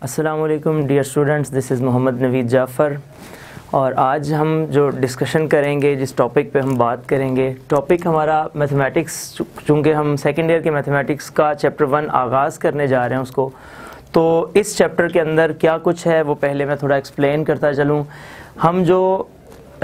अस्सलाम वालेकुम dear students, this is Mohammed Naveed Jafar. और आज हम जो डिस्कशन करेंगे, जिस टॉपिक पे हम बात करेंगे, टॉपिक हमारा मैथमेटिक्स, चूँकि हम सेकेंड ईयर के मैथमेटिक्स का चैप्टर 1 आगाज़ करने जा रहे हैं उसको, तो इस चैप्टर के अंदर क्या कुछ है वो पहले मैं थोड़ा एक्सप्लेन करता चलूँ। हम जो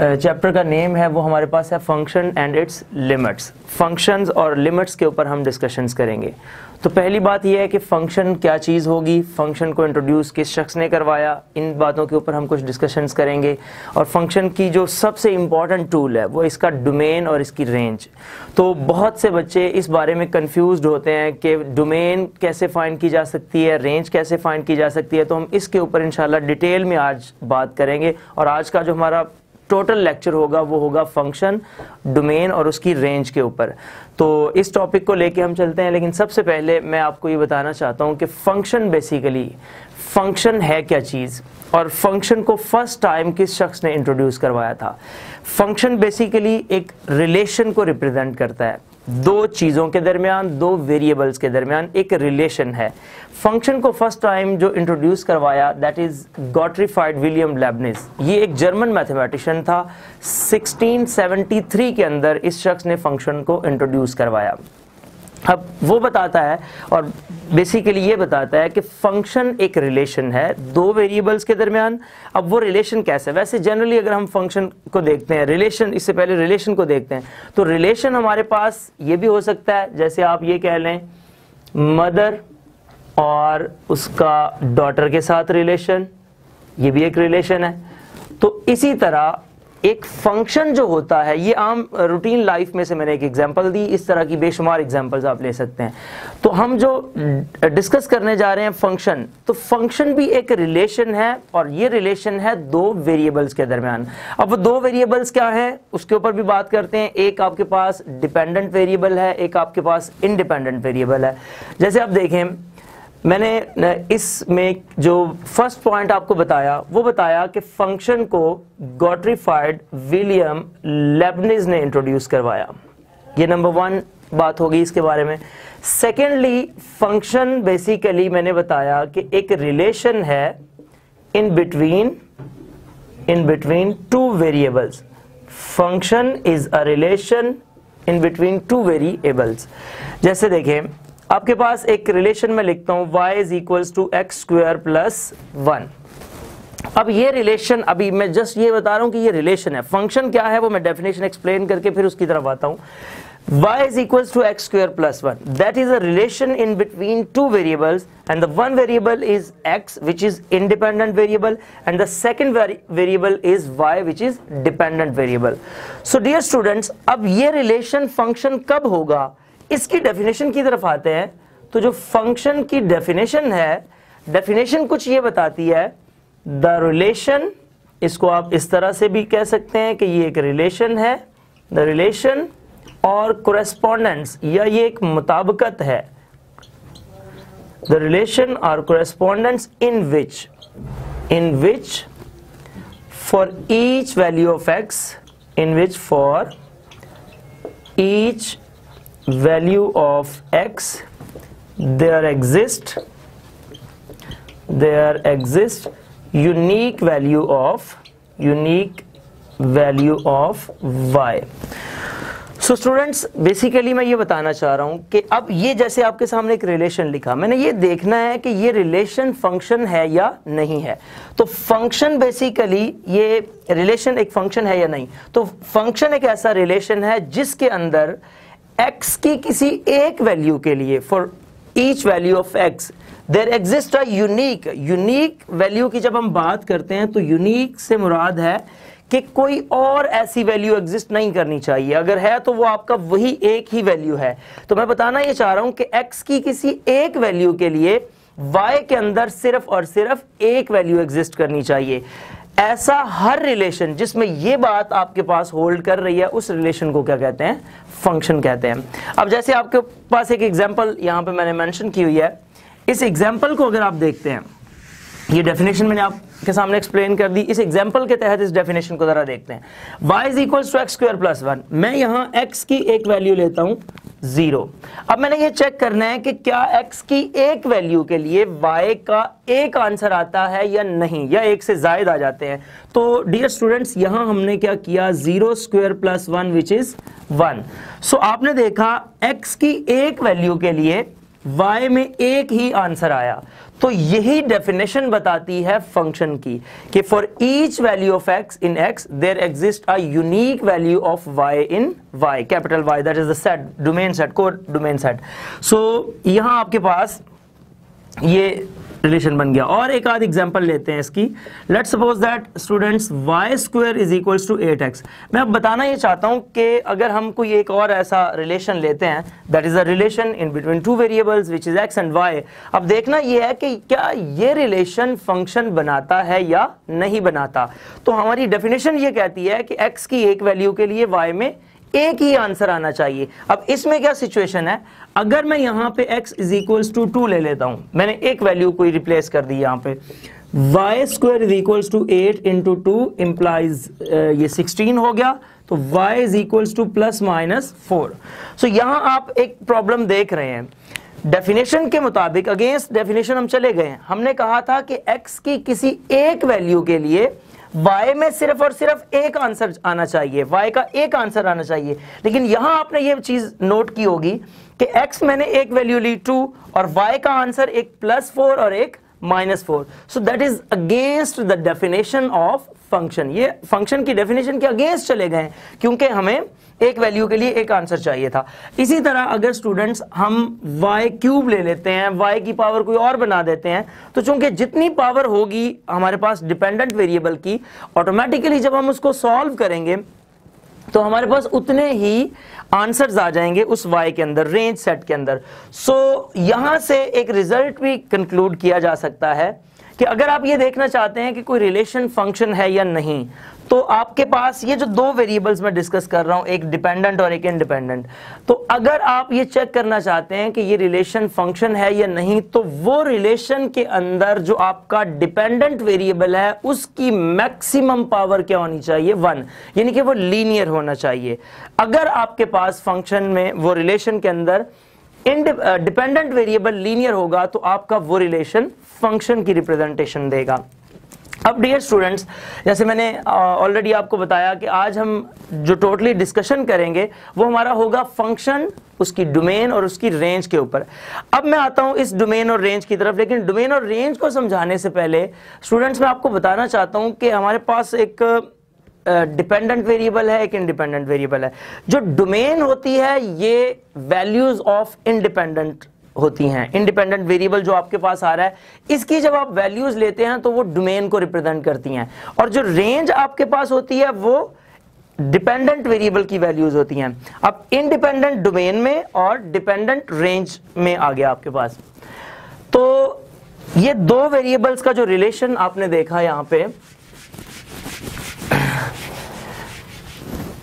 चैप्टर का नेम है वो हमारे पास है function and it's limits. Functions और लिमिट्स के ऊपर हम डिस्कशंस करेंगे। तो पहली बात यह है कि फ़ंक्शन क्या चीज़ होगी, फ़ंक्शन को इंट्रोड्यूस किस शख्स ने करवाया, इन बातों के ऊपर हम कुछ डिस्कशंस करेंगे। और फंक्शन की जो सबसे इम्पॉर्टेंट टूल है वो इसका डोमेन और इसकी रेंज। तो बहुत से बच्चे इस बारे में कंफ्यूज्ड होते हैं कि डोमेन कैसे फाइंड की जा सकती है, रेंज कैसे फाइंड की जा सकती है। तो हम इसके ऊपर इंशाल्लाह डिटेल में आज बात करेंगे। और आज का जो हमारा टोटल लेक्चर होगा वो होगा फंक्शन, डोमेन और उसकी रेंज के ऊपर। तो इस टॉपिक को लेके हम चलते हैं। लेकिन सबसे पहले मैं आपको ये बताना चाहता हूँ कि फंक्शन बेसिकली फंक्शन है क्या चीज़, और फंक्शन को फर्स्ट टाइम किस शख्स ने इंट्रोड्यूस करवाया था। फंक्शन बेसिकली एक रिलेशन को रिप्रेजेंट करता है, दो चीज़ों के दरमियान, दो वेरिएबल्स के दरमियान एक रिलेशन है। फंक्शन को फर्स्ट टाइम जो इंट्रोड्यूस करवाया that is Gottfried William Lebanese. ये एक जर्मन मैथमेटिशियन था। 1673 के अंदर इस शख्स ने फंक्शन को इंट्रोड्यूस करवाया। अब वो बताता है, और बेसिकली ये बताता है कि फंक्शन एक रिलेशन है दो वेरिएबल्स के दरमियान। अब वो रिलेशन कैसे है? वैसे जनरली अगर हम फंक्शन को देखते हैं, रिलेशन, इससे पहले रिलेशन को देखते हैं, तो रिलेशन हमारे पास ये भी हो सकता है, जैसे आप ये कह लें मदर और उसका डॉटर के साथ रिलेशन, ये भी एक रिलेशन है। तो इसी तरह एक फंक्शन जो होता है, ये आम रूटीन लाइफ में से मैंने एक एग्जांपल दी, इस तरह की बेशुमार एग्जांपल्स आप ले सकते हैं। तो हम जो डिस्कस करने जा रहे हैं फंक्शन, तो फंक्शन भी एक रिलेशन है, और ये रिलेशन है दो वेरिएबल्स के दरमियान। अब वो दो वेरिएबल्स क्या हैं उसके ऊपर भी बात करते हैं। एक आपके पास डिपेंडेंट वेरिएबल है, एक आपके पास इंडिपेंडेंट वेरिएबल है। जैसे आप देखें, मैंने इसमें जो फर्स्ट पॉइंट आपको बताया वो बताया कि फंक्शन को गॉटफ्रीड विलियम लेबनिज ने इंट्रोड्यूस करवाया। ये नंबर 1 बात होगी इसके बारे में। सेकेंडली, फंक्शन बेसिकली मैंने बताया कि एक रिलेशन है इन between two variables. Function is a relation in between two variables. जैसे देखें, आपके पास एक रिलेशन में लिखता हूं y is equals to x square plus 1। अब ये रिलेशन, अभी मैं जस्ट ये बता रहा हूं कि ये रिलेशन है। फंक्शन क्या है वो मैं डेफिनेशन एक्सप्लेन करके फिर उसकी तरफ आता हूं। y is equals to x square plus 1, that is a relation in between two variables, and the one variable is x which is independent variable, and the second variable is y which is dependent variable. So dear students, अब ये relation function कब होगा, इसकी definition की तरफ आते हैं। तो जो फंक्शन की डेफिनेशन है, डेफिनेशन कुछ ये बताती है, द रिलेशन, इसको आप इस तरह से भी कह सकते हैं कि ये एक रिलेशन है, द रिलेशन और कोरेस्पोंडेंस, या ये एक मुताबिकत है, द रिलेशन और correspondence in which for each value of x, in which for each value of x there exists unique value of y। So students, basically मैं ये बताना चाह रहा हूं कि अब ये जैसे आपके सामने एक रिलेशन लिखा, मैंने ये देखना है कि ये रिलेशन फंक्शन है या नहीं है। तो फंक्शन बेसिकली, ये रिलेशन एक फंक्शन है या नहीं। तो फंक्शन एक ऐसा रिलेशन है जिसके अंदर x की किसी एक वैल्यू के लिए, for each value of x there exist a unique value की जब हम बात करते हैं तो यूनिक से मुराद है कि कोई और ऐसी वैल्यू एग्जिस्ट नहीं करनी चाहिए। अगर है तो वो आपका वही एक ही वैल्यू है। तो मैं बताना ये चाह रहा हूं कि x की किसी एक वैल्यू के लिए y के अंदर सिर्फ और सिर्फ एक वैल्यू एग्जिस्ट करनी चाहिए। ऐसा हर रिलेशन जिसमें ये बात आपके पास होल्ड कर रही है, उस रिलेशन को क्या कहते हैं? फंक्शन कहते हैं। अब जैसे आपके पास एक एग्जांपल यहां पे मैंने मेंशन की हुई है, इस एग्जांपल को अगर आप देखते हैं, ये डेफिनेशन मैंने आपके सामने एक्सप्लेन कर दी। इस एग्जांपल के तहत इस डेफिनेशन को जरा देखते हैं। y is equals to x square plus 1। मैं यहाँ x की एक वैल्यू लेता हूँ 0। अब मैंने ये चेक करना है कि क्या x की एक वैल्यू के लिए y का एक आंसर आता है या नहीं, या एक से जायद आ जाते हैं। तो डियर स्टूडेंट्स, यहाँ हमने क्या किया, 0 स्क्वायर प्लस 1 विच इज 1। सो आपने देखा x की एक वैल्यू के लिए y में एक ही आंसर आया। तो यही डेफिनेशन बताती है फंक्शन की कि for each value of x in x there exist a unique value of y in y, capital Y, that is the set, domain set, codomain set. So यहां आपके पास ये रिलेशन बन गया। और एक आध एग्जांपल लेते हैं इसकी। Let's suppose that students y square is equals to 8x। मैं अब बताना ये चाहता हूं कि अगर हम कोई एक और ऐसा रिलेशन लेते हैं, that is a relation in between two variables which is x and y। अब देखना ये है कि क्या ये रिलेशन फंक्शन बनाता है या नहीं बनाता। तो हमारी डेफिनेशन ये कहती है कि x की एक वैल्यू के लिए y में एक ही आंसर आना चाहिए। अब इसमें क्या सिचुएशन है, अगर मैं यहां पे x इज इक्वल्स टू 2 ले लेता हूं, मैंने एक वैल्यू कोई रिप्लेस कर दी यहां पे, y square is equals to 8 into 2 implies ये 16 हो गया। तो y is equals to plus minus 4। So यहां आप एक प्रॉब्लम देख रहे हैं। डेफिनेशन के मुताबिक अगेंस्ट डेफिनेशन हम चले गए। हमने कहा था कि x की किसी एक वैल्यू के लिए y में सिर्फ और सिर्फ एक आंसर आना चाहिए, y का एक आंसर आना चाहिए। लेकिन यहां आपने ये चीज नोट की होगी कि x मैंने एक वैल्यू ली 2 और y का आंसर एक +4 और एक -4। So that is against the definition of function. ये फंक्शन की डेफिनेशन के अगेंस्ट चले गए क्योंकि हमें एक वैल्यू के लिए एक आंसर चाहिए था। इसी तरह अगर स्टूडेंट्स हम y क्यूब ले लेते हैं, y की पावर कोई और बना देते हैं, तो चूंकि जितनी पावर होगी हमारे पास डिपेंडेंट वेरिएबल की, ऑटोमेटिकली जब हम उसको सॉल्व करेंगे तो हमारे पास उतने ही आंसर्स आ जाएंगे उस y के अंदर, रेंज सेट के अंदर। सो यहां से एक रिजल्ट भी कंक्लूड किया जा सकता है कि अगर आप ये देखना चाहते हैं कि कोई रिलेशन फंक्शन है या नहीं, तो आपके पास ये जो दो वेरिएबल्स मैं डिस्कस कर रहा हूं, एक डिपेंडेंट और एक इंडिपेंडेंट, तो अगर आप ये चेक करना चाहते हैं कि ये रिलेशन फंक्शन है या नहीं, तो वो रिलेशन के अंदर जो आपका डिपेंडेंट वेरिएबल है उसकी मैक्सिमम पावर क्या होनी चाहिए, 1, यानी कि वो लीनियर होना चाहिए। अगर आपके पास फंक्शन में वो रिलेशन के अंदर डिपेंडेंट वेरिएबल लीनियर होगा तो आपका वो रिलेशन फंक्शन की रिप्रेजेंटेशन देगा। अब डियर स्टूडेंट्स, जैसे मैंने ऑलरेडी आपको बताया कि आज हम जो टोटली डिस्कशन करेंगे वो हमारा होगा फंक्शन, उसकी डोमेन और उसकी रेंज के ऊपर। अब मैं आता हूं इस डोमेन और रेंज की तरफ, लेकिन डोमेन और रेंज को समझाने से पहले स्टूडेंट्स मैं आपको बताना चाहता हूं कि हमारे पास एक डिपेंडेंट वेरिएबल है, एक इंडिपेंडेंट वेरिएबल है। जो डोमेन होती है ये वैल्यूज ऑफ इंडिपेंडेंट होती हैं। इंडिपेंडेंट वेरिएबल जो आपके पास आ रहा है, इसकी जब आप वैल्यूज लेते हैं तो वो डोमेन को रिप्रेजेंट करती हैं, और जो रेंज आपके पास होती है वो डिपेंडेंट वेरिएबल की वैल्यूज होती हैं। अब इंडिपेंडेंट डोमेन में और डिपेंडेंट रेंज में आ गया आपके पास। तो ये दो वेरिएबल्स का जो रिलेशन आपने देखा यहां पे,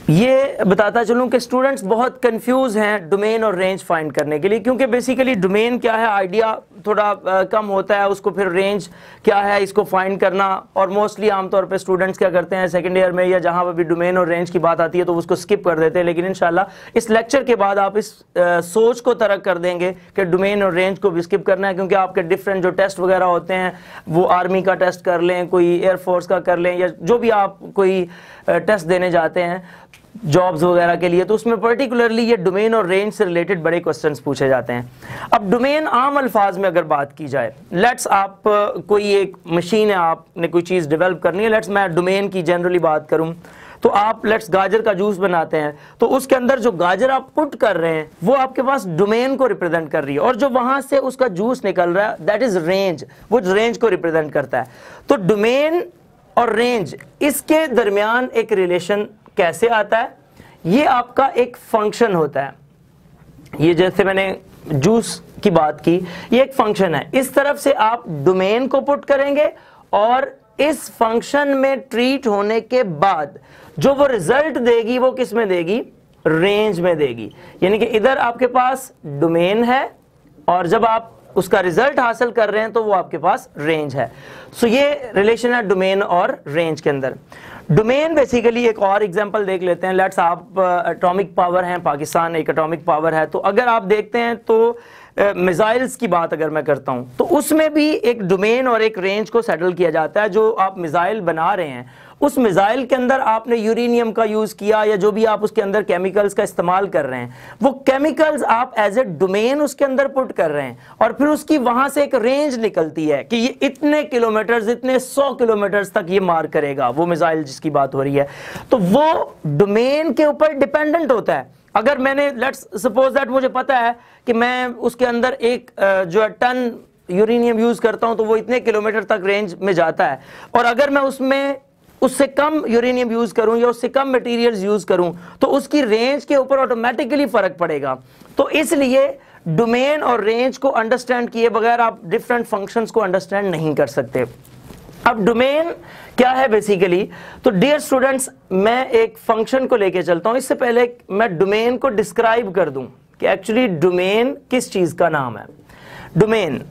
ये बताता चलूं कि स्टूडेंट्स बहुत कंफ्यूज हैं डोमेन और रेंज फाइंड करने के लिए, क्योंकि बेसिकली डोमेन क्या है आइडिया थोड़ा कम होता है, उसको फिर रेंज क्या है इसको फाइंड करना, और मोस्टली आमतौर पे स्टूडेंट्स क्या करते हैं सेकंड ईयर में या जहां पर भी डोमेन और रेंज की बात आती है तो उसको स्किप कर देते हैं। लेकिन इंशाल्लाह इस लेक्चर के बाद आप इस सोच को तरक कर देंगे कि डोमेन और रेंज को भी स्किप करना है, क्योंकि आपके डिफरेंट जो टेस्ट वगैरह होते हैं, वो आर्मी का टेस्ट कर लें, कोई एयरफोर्स का कर लें, या जो भी आप कोई टेस्ट देने जाते हैं जॉब्स वगैरह के लिए, तो उसमें पर्टिकुलरली ये डोमेन और रेंज से रिलेटेड बड़े क्वेश्चंस पूछे जाते हैं। अब डोमेन आम अल्फाज में अगर बात की जाए, लेट्स आप कोई एक मशीन है, आपने कोई चीज़ डेवलप करनी है, लेट्स मैं डोमेन की जनरली बात करूं, तो आप लेट्स गाजर का जूस बनाते हैं, तो उसके अंदर जो गाजर आप पुट कर रहे हैं वो आपके पास डोमेन को रिप्रेजेंट कर रही है, और जो वहां से उसका जूस निकल रहा है दैट इज रेंज, वो रेंज को रिप्रेजेंट करता है। तो डोमेन और रेंज, इसके दरमियान एक रिलेशन कैसे आता है, ये आपका एक फंक्शन होता है। ये जैसे मैंने जूस की बात की, ये एक फंक्शन है। इस तरफ से आप डोमेन को पुट करेंगे और इस फंक्शन में ट्रीट होने के बाद जो वो रिजल्ट देगी वो किस में देगी, रेंज में देगी। यानी कि इधर आपके पास डोमेन है, और जब आप उसका रिजल्ट हासिल कर रहे हैं तो वो आपके पास रेंज है। सो ये रिलेशन है डोमेन और रेंज के अंदर। डोमेन बेसिकली एक और एग्जांपल देख लेते हैं। लेट्स आप एटॉमिक पावर है, पाकिस्तान एक एटॉमिक पावर है, तो अगर आप देखते हैं तो मिसाइल्स की बात अगर मैं करता हूं तो उसमें भी एक डोमेन और एक रेंज को सेटल किया जाता है। जो आप मिसाइल बना रहे हैं उस मिसाइल के अंदर आपने यूरेनियम का यूज किया या जो भी आप उसके अंदर केमिकल्स का इस्तेमाल कर रहे हैं, वो केमिकल्स आप एज ए डोमेन उसके अंदर पुट कर रहे हैं और फिर उसकी वहां से एक रेंज निकलती है कि ये इतने किलोमीटर, इतने 100 किलोमीटर तक ये मार करेगा, वो मिसाइल जिसकी बात हो रही है। तो वो डोमेन के ऊपर डिपेंडेंट होता है। अगर मैंने लेट्स सपोज दैट मुझे पता है कि मैं उसके अंदर एक जो है टन यूरेनियम यूज करता हूं तो वो इतने किलोमीटर तक रेंज में जाता है, और अगर मैं उसमें उससे कम यूरेनियम यूज करूं या उससे कम मटेरियल्स यूज करूं तो उसकी रेंज के ऊपर ऑटोमेटिकली फर्क पड़ेगा। तो इसलिए डोमेन और रेंज को अंडरस्टैंड किए बगैर आप डिफरेंट फंक्शंस को अंडरस्टैंड नहीं कर सकते। अब डोमेन क्या है बेसिकली, तो डियर स्टूडेंट्स मैं एक फंक्शन को लेके चलता हूं। इससे पहले मैं डोमेन को डिस्क्राइब कर दूं कि एक्चुअली डोमेन किस चीज का नाम है। डोमेन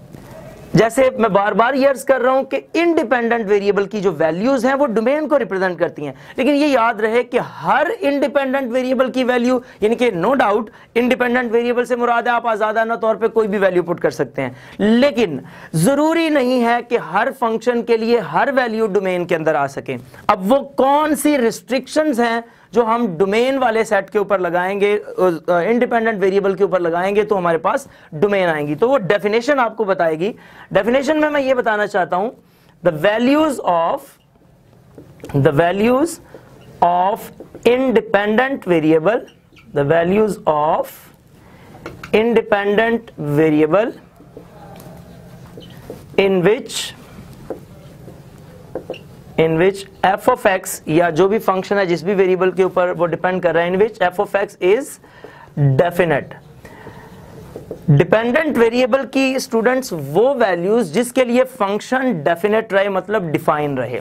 जैसे मैं बार बार ये अर्ज कर रहा हूं कि इंडिपेंडेंट वेरिएबल की जो वैल्यूज हैं वो डोमेन को रिप्रेजेंट करती हैं, लेकिन ये याद रहे कि हर इंडिपेंडेंट वेरिएबल की वैल्यू, यानी कि नो डाउट इंडिपेंडेंट वेरिएबल से मुराद है आप आजादाना तौर पे कोई भी वैल्यू पुट कर सकते हैं, लेकिन जरूरी नहीं है कि हर फंक्शन के लिए हर वैल्यू डोमेन के अंदर आ सके। अब वो कौन सी रिस्ट्रिक्शंस हैं जो हम डोमेन वाले सेट के ऊपर लगाएंगे, इंडिपेंडेंट वेरिएबल के ऊपर लगाएंगे तो हमारे पास डोमेन आएंगी, तो वो डेफिनेशन आपको बताएगी। डेफिनेशन में मैं ये बताना चाहता हूं the values of independent variable, the values of independent variable in which f of x या जो भी फंक्शन है जिस भी वेरिएबल के ऊपर वो डिपेंड कर रहा है, in which f of x is definite। Dependent variable की स्टूडेंट्स वो वैल्यूज जिसके लिए फंक्शन डेफिनेट रहे, मतलब डिफाइन रहे।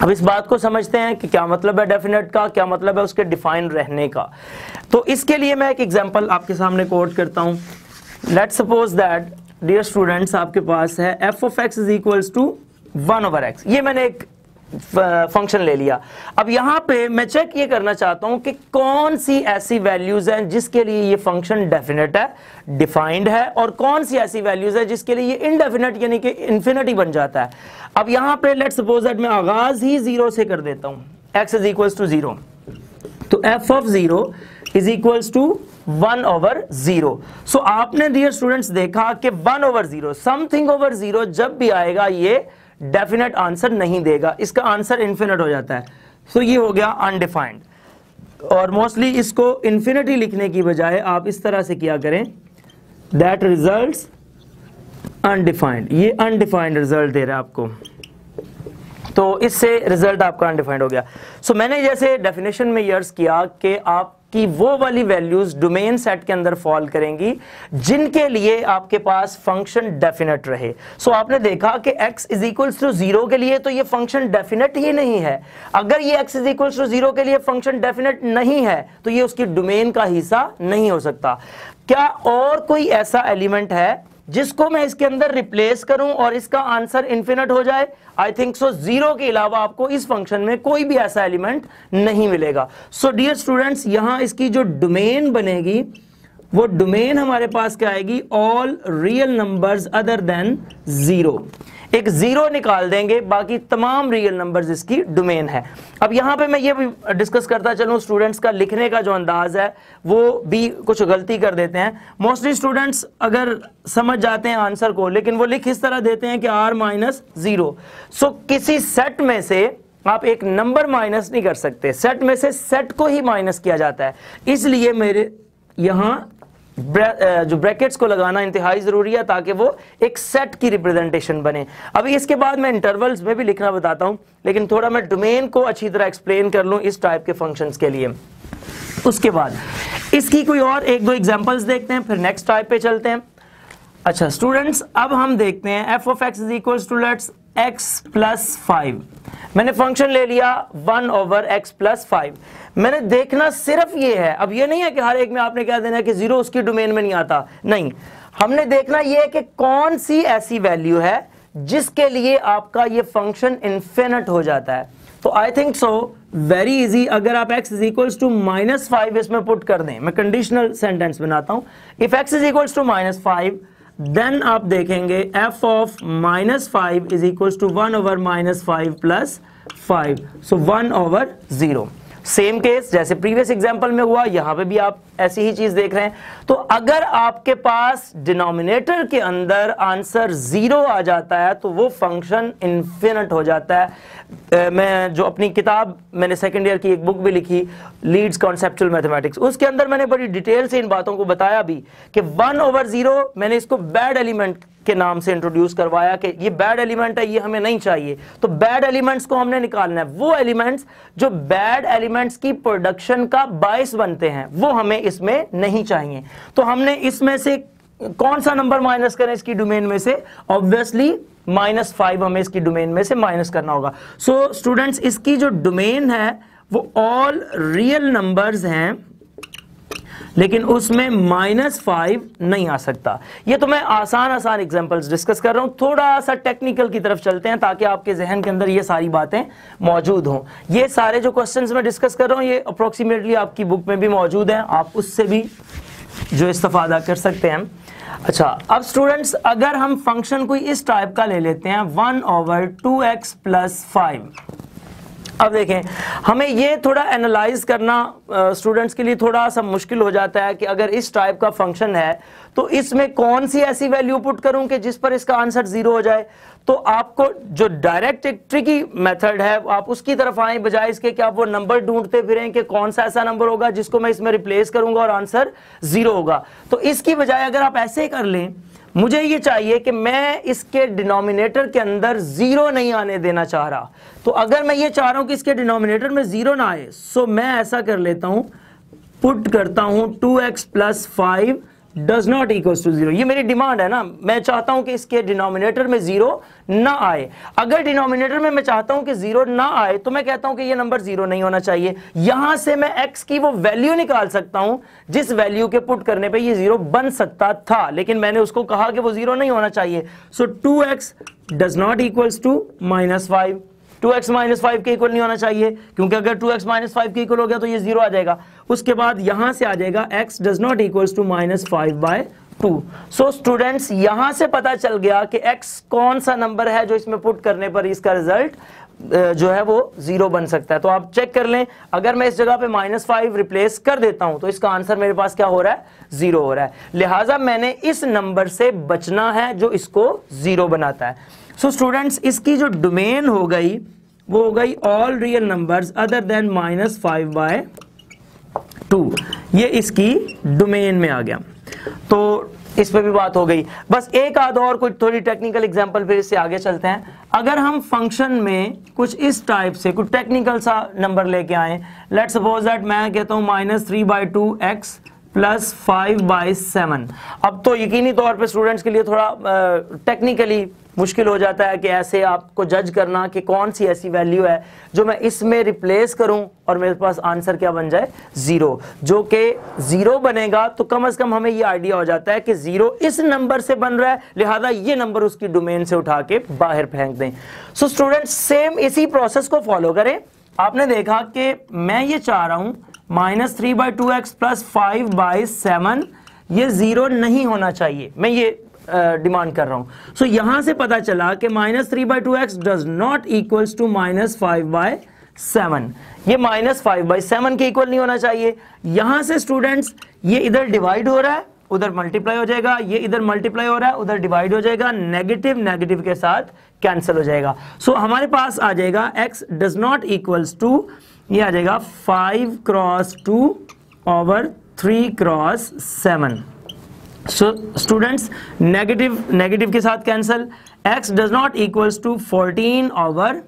अब इस बात को समझते हैं कि क्या मतलब है डेफिनेट का, क्या मतलब है उसके डिफाइन रहने का। तो इसके लिए मैं एक एग्जांपल आपके सामने कोट करता हूं। Let's suppose that dear students आपके पास है f of x is equals to 1/x। ये मैंने एक फंक्शन ले लिया। अब यहां पे मैं चेक ये करना चाहता हूं कि कौन सी ऐसी वैल्यूज हैं जिसके लिए ये फंक्शन डेफिनेट है, डिफाइंड है, और कौन सी ऐसी वैल्यूज है जिसके लिए ये इनडेफिनेट यानी कि इन्फिनिटी बन जाता है। अब यहां पे लेट्स सपोज दैट मैं आगाज ही 0 से कर देता हूं, x is equals to 0, तो f of 0 is equals to 1/0। सो आपने डियर स्टूडेंट्स देखा कि 1/0 समथिंग ओवर 0 जब भी आएगा ये डेफिनेट आंसर नहीं देगा, इसका आंसर इन्फिनिट हो जाता है। सो ये हो गया अनडिफाइंड, और मोस्टली इसको इन्फिनिटी लिखने की बजाय आप इस तरह से किया करें, दैट रिजल्ट्स अनडिफाइंड। ये अनडिफाइंड रिजल्ट दे रहा है आपको, तो इससे रिजल्ट आपका अनडिफाइंड हो गया। सो मैंने जैसे डेफिनेशन में यर्स किया कि आपकी वो वाली वैल्यूज डोमेन सेट के अंदर फॉल करेंगी जिनके लिए आपके पास फंक्शन डेफिनेट रहे। सो आपने देखा कि x इज इक्वल्स टू 0 के लिए तो ये फंक्शन डेफिनेट ही नहीं है। अगर ये x इज इक्वल्स टू 0 के लिए फंक्शन डेफिनेट नहीं है तो ये उसकी डोमेन का हिस्सा नहीं हो सकता। क्या और कोई ऐसा एलिमेंट है जिसको मैं इसके अंदर रिप्लेस करूं और इसका आंसर इन्फिनिट हो जाए? आई थिंक सो 0 के अलावा आपको इस फंक्शन में कोई भी ऐसा एलिमेंट नहीं मिलेगा। सो डियर स्टूडेंट्स यहां इसकी जो डोमेन बनेगी वो डोमेन हमारे पास क्या आएगी, all real numbers other then 0। एक 0 निकाल देंगे, बाकी तमाम रियल नंबर्स इसकी डोमेन है। अब यहां पे मैं ये भी डिस्कस करता चलूं, स्टूडेंट्स का लिखने का जो अंदाज है वो भी कुछ गलती कर देते हैं। मोस्टली स्टूडेंट्स अगर समझ जाते हैं आंसर को, लेकिन वो लिख इस तरह देते हैं कि r-0। सो किसी सेट में से आप एक नंबर माइनस नहीं कर सकते, सेट में से सेट को ही माइनस किया जाता है। इसलिए मेरे यहां जो ब्रैकेट्स को लगाना इंतहाई जरूरी है ताकि वो एक सेट की रिप्रेजेंटेशन बने। अभी इसके बाद मैं इंटरवल्स में भी लिखना बताता हूं, लेकिन थोड़ा मैं डोमेन को अच्छी तरह एक्सप्लेन कर लूं इस टाइप के फंक्शंस के लिए। उसके बाद इसकी कोई और एक दो एग्जांपल्स देखते हैं, फिर नेक्स्ट टाइप पे चलते हैं। अच्छा स्टूडेंट्स अब हम देखते हैं f of x is equals to let's x plus 5। मैंने फंक्शन ले लिया 1/x plus 5। मैंने देखना सिर्फ ये है, अब ये नहीं है कि हर एक में आपने क्या देना है कि 0 उसकी डोमेन में नहीं आता, नहीं, हमने देखना ये है कि कौन सी ऐसी वैल्यू है जिसके लिए आपका ये फंक्शन इन्फिनिट हो जाता है। तो I think so very easy, अगर आप x इज इक्वल्स टू -5 इसमें पुट कर दें, मैं कंडीशनल सेंटेंस बनाता हूं, if x is equals to -5 then आप देखेंगे f of -5 is equals to 1/-5 plus 5, so 1/0। Same case जैसे प्रीवियस एग्जांपल में हुआ, यहां पे भी आप ऐसी ही चीज देख रहे हैं। तो अगर आपके पास डिनोमिनेटर के अंदर आंसर 0 आ जाता है तो वो फंक्शन इन्फिनिट हो जाता है। मैं जो अपनी किताब, मैंने सेकेंड ईयर की एक बुक भी लिखी, लीड्स कॉन्सेप्चुअल मैथमेटिक्स, उसके अंदर मैंने बड़ी डिटेल से इन बातों को बताया भी कि 1/0 मैंने इसको बैड एलिमेंट के नाम से इंट्रोड्यूस करवाया कि ये बैड एलिमेंट है, ये हमें नहीं चाहिए। तो बैड एलिमेंट्स को हमने निकालना है, वो एलिमेंट्स जो बैड एलिमेंट्स की प्रोडक्शन का बायस बनते हैं वो हमें इसमें नहीं चाहिए। तो हमने इसमें से कौन सा नंबर माइनस करें इसकी डोमेन में से? ऑब्वियसली -5 हमें इसकी डोमेन में से माइनस करना होगा। सो स्टूडेंट्स, इसकी जो डोमेन है वो ऑल रियल नंबर्स हैं, लेकिन उसमें -5 नहीं आ सकता। ये तो मैं आसान एग्जांपल्स डिस्कस कर रहा हूं, थोड़ा सा टेक्निकल की तरफ चलते हैं ताकि आपके जहन के अंदर ये सारी बातें मौजूद हों। ये सारे जो क्वेश्चंस मैं डिस्कस कर रहा हूं ये अप्रोक्सीमेटली आपकी बुक में भी मौजूद हैं, आप उससे भी जो इस्तेफादा कर सकते हैं। अच्छा, अब स्टूडेंट्स अगर हम फंक्शन कोई इस टाइप का ले लेते हैं 1/2x + 5, अब देखें हमें ये थोड़ा एनालाइज करना स्टूडेंट्स के लिए थोड़ा सा मुश्किल हो जाता है कि अगर इस टाइप का फंक्शन है तो इसमें कौन सी ऐसी वैल्यू पुट करूं कि जिस पर इसका आंसर 0 हो जाए। तो आपको जो डायरेक्ट एक ट्रिकी मेथड है आप उसकी तरफ आए, बजाय इसके कि आप वो नंबर ढूंढते फिरें कि कौन सा ऐसा नंबर होगा जिसको मैं इसमें रिप्लेस करूंगा और आंसर 0 होगा। तो इसकी बजाय अगर आप ऐसे कर लें, मुझे ये चाहिए कि मैं इसके डिनोमिनेटर के अंदर 0 नहीं आने देना चाह रहा। तो अगर मैं ये चाह रहा हूं कि इसके डिनोमिनेटर में 0 ना आए, सो मैं ऐसा कर लेता हूं, पुट करता हूं 2x + 5 does not equals to 0। ये मेरी डिमांड है ना, मैं चाहता हूं कि इसके डिनोमिनेटर में 0 ना आए। अगर डिनोमिनेटर में मैं चाहता हूं कि 0 ना आए तो मैं कहता हूं कि ये नंबर 0 नहीं होना चाहिए। यहां से मैं x की वो वैल्यू निकाल सकता हूं जिस वैल्यू के पुट करने पे ये 0 बन सकता था, लेकिन मैंने उसको कहा कि वो 0 नहीं होना चाहिए। So 2x does not equals to -5, 2x - 5 के इक्वल नहीं होना चाहिए, क्योंकि अगर 2x - 5 के इक्वल हो गया तो ये 0 आ जाएगा। उसके बाद यहां से आ जाएगा x does not equals to -5/2। So students, यहां से पता चल गया कि x कौन सा नंबर है जो इसमें पुट करने पर इसका रिजल्ट जो है वो 0 बन सकता है। तो आप चेक कर लें, अगर मैं इस जगह पे -5 रिप्लेस कर देता हूं तो इसका आंसर मेरे पास क्या हो रहा है? 0 हो रहा है। लिहाजा मैंने इस नंबर से बचना है जो इसको 0 बनाता है। सो स्टूडेंट्स, इसकी जो डोमेन हो गई वो हो गई all real numbers other then -5/2। ये इसकी डोमेन में आ गया, तो इस पे भी बात हो गई। बस एक आध और कोई थोड़ी टेक्निकल एग्जांपल फिर इससे आगे चलते हैं। अगर हम फंक्शन में कुछ इस टाइप से कुछ टेक्निकल सा नंबर लेके आए, लेट्स सपोज दैट मैं कहता हूं -3/2x + 5/7। अब तो यकीनी तौर पे स्टूडेंट्स के लिए थोड़ा टेक्निकली मुश्किल हो जाता है कि ऐसे आपको जज करना कि कौन सी ऐसी वैल्यू है जो मैं इसमें रिप्लेस करूं और मेरे पास आंसर क्या बन जाए? 0। जो कि 0 बनेगा तो कम से कम हमें ये आइडिया हो जाता है कि 0 इस नंबर से बन रहा है, लिहाजा ये नंबर उसकी डोमेन से उठा के बाहर फेंक दें। सो स्टूडेंट्स, सेम इसी प्रोसेस को फॉलो करें। आपने देखा कि मैं ये चाह रहा हूं -3/2x + 5/7 ये 0 नहीं होना चाहिए, मैं ये डिमांड कर रहा हूं। सो यहां से पता चला कि -3/2x does not equals to -5/7। ये -5/7 के इक्वल नहीं होना चाहिए। यहां से स्टूडेंट्स ये इधर डिवाइड हो रहा है, उधर मल्टीप्लाई हो जाएगा, ये इधर मल्टीप्लाई हो रहा है, उधर डिवाइड हो जाएगा, नेगेटिव नेगेटिव के साथ कैंसिल हो जाएगा। सो हमारे पास आ जाएगा x does not equals to, ये आ जाएगा 5/3/7। सो स्टूडेंट्स, नेगेटिव नेगेटिव के साथ cancel, x does not equals to 14/,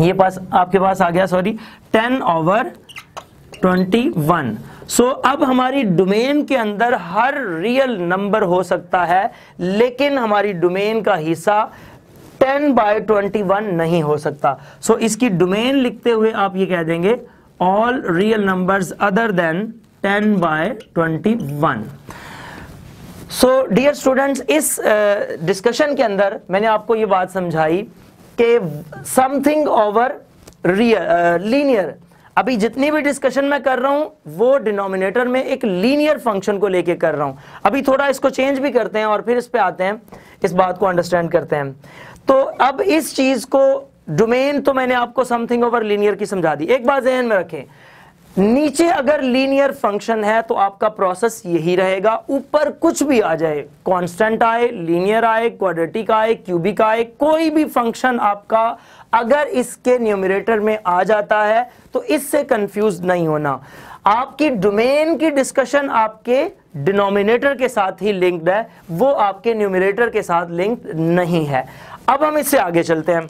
ये पास आपके पास आ गया, सॉरी 10/21। सो अब हमारी डोमेन के अंदर हर रियल नंबर हो सकता है, लेकिन हमारी डोमेन का हिस्सा 10/21 नहीं हो सकता। सो इसकी डोमेन लिखते हुए आप ये कह देंगे all real numbers other than 10/21। So dear students, इस डिस्कशन के अंदर मैंने आपको ये बात समझाई कि समथिंग ओवर लीनियर, अभी जितनी भी डिस्कशन मैं कर रहा हूं वो डिनोमिनेटर में एक लीनियर फंक्शन को लेके कर रहा हूं। अभी थोड़ा इसको चेंज भी करते हैं और फिर इस पे आते हैं, इस बात को अंडरस्टैंड करते हैं। तो अब इस चीज को डोमेन तो मैंने आपको समथिंग ओवर लीनियर की समझा दी। एक बात ध्यान में रखें, नीचे अगर लीनियर फंक्शन है तो आपका प्रोसेस यही रहेगा, ऊपर कुछ भी आ जाए, कांस्टेंट आए, लीनियर आए, क्वाड्रेटिक आए, क्यूबिक आए, कोई भी फंक्शन आपका अगर इसके न्यूमरेटर में आ जाता है तो इससे कंफ्यूज नहीं होना। आपकी डोमेन की डिस्कशन आपके डिनोमिनेटर के साथ ही लिंक्ड है, वो आपके न्यूमरेटर के साथ लिंक्ड नहीं है। अब हम इससे आगे चलते हैं।